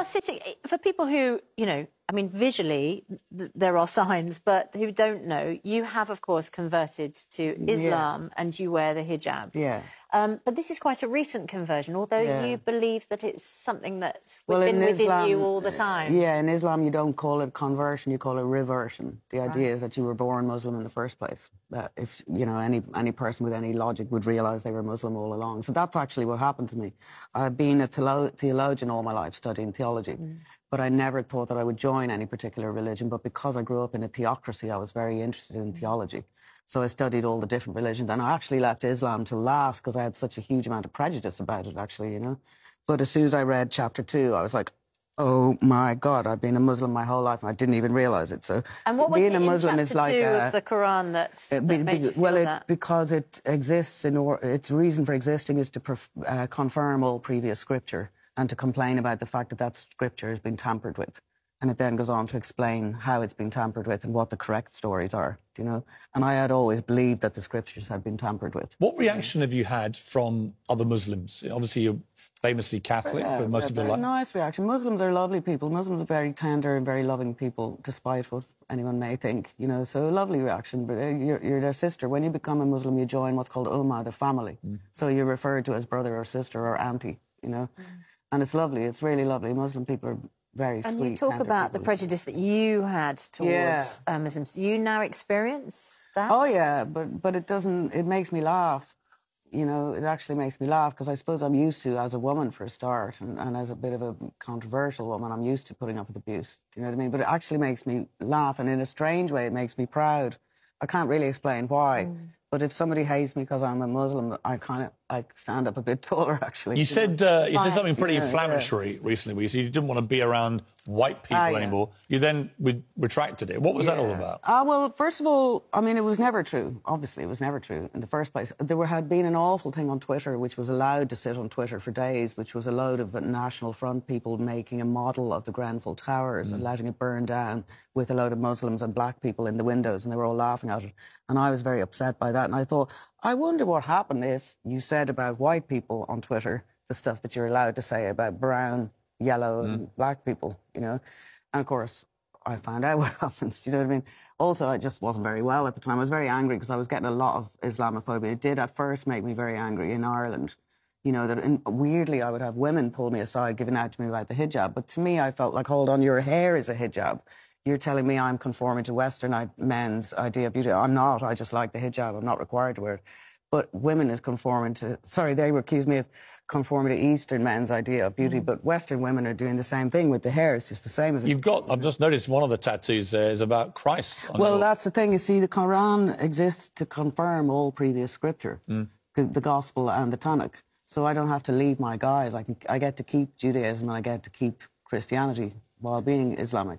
Sitting, for people who, I mean, visually, there are signs, but who don't know, you have, of course, converted to Islam and you wear the hijab. Yeah. But this is quite a recent conversion, although you believe that it's something that's been within Islam, you all the time. Yeah, in Islam, you don't call it conversion, you call it reversion. The idea is that you were born Muslim in the first place. That if, any person with any logic would realise they were Muslim all along. So that's actually what happened to me. I've been a theologian all my life, studying theology. But I never thought that I would join any particular religion. But because I grew up in a theocracy, I was very interested in theology. So I studied all the different religions. And I actually left Islam to last because I had such a huge amount of prejudice about it, actually, But as soon as I read chapter 2, I was like, oh, my God, I've been a Muslim my whole life and I didn't even realise it. So and what was being it a Muslim is like of the Quran that made you feel that? Because it exists, its reason for existing is to confirm all previous scripture and to complain about the fact that that scripture has been tampered with. And it then goes on to explain how it's been tampered with and what the correct stories are, And I had always believed that the scriptures had been tampered with. What reaction have you had from other Muslims? Obviously, you're famously Catholic for most of your life. Nice reaction. Muslims are lovely people. Muslims are very tender and very loving people, despite what anyone may think, So a lovely reaction. But you're their sister. When you become a Muslim, you join what's called Ummah, the family. So you're referred to as brother or sister or auntie, And it's lovely. It's really lovely. Muslim people are very sweet. And you talk about the prejudice that you had towards Muslims. Do you now experience that? Oh, yeah, but it doesn't... It makes me laugh. It actually makes me laugh because I suppose I'm used to, as a woman for a start, and as a bit of a controversial woman, I'm used to putting up with abuse. Do you know what I mean? But it actually makes me laugh, and in a strange way, it makes me proud. I can't really explain why. But if somebody hates me because I'm a Muslim, I stand up a bit taller, actually. You said something pretty inflammatory recently, where you said you didn't want to be around white people anymore. You then retracted it. What was that all about? Well, first of all, I mean, it was never true. Obviously, it was never true in the first place. There had been an awful thing on Twitter, which was allowed to sit on Twitter for days, which was a load of National Front people making a model of the Grenfell Towers and letting it burn down with a load of Muslims and black people in the windows, and they were all laughing at it. And I was very upset by that. And I thought, I wonder what happened if you said about white people on Twitter the stuff that you're allowed to say about brown, yellow and black people, And, of course, I found out what happens, do you know what I mean? Also, I just wasn't very well at the time. I was very angry because I was getting a lot of Islamophobia. It did at first make me very angry in Ireland. Weirdly, I would have women pull me aside, giving out to me about the hijab. But to me, I felt like, hold on, your hair is a hijab. You're telling me I'm conforming to Western men's idea of beauty. I'm not. I just like the hijab. I'm not required to wear it. But women is conforming to... Sorry, they accused me of conforming to Eastern men's idea of beauty, but Western women are doing the same thing with the hair. It's just the same as... I've just noticed one of the tattoos there is about Christ. Well, that's the thing. You see, the Quran exists to confirm all previous scripture, the Gospel and the Tanakh. So I don't have to leave my guise. I get to keep Judaism and I get to keep Christianity while being Islamic.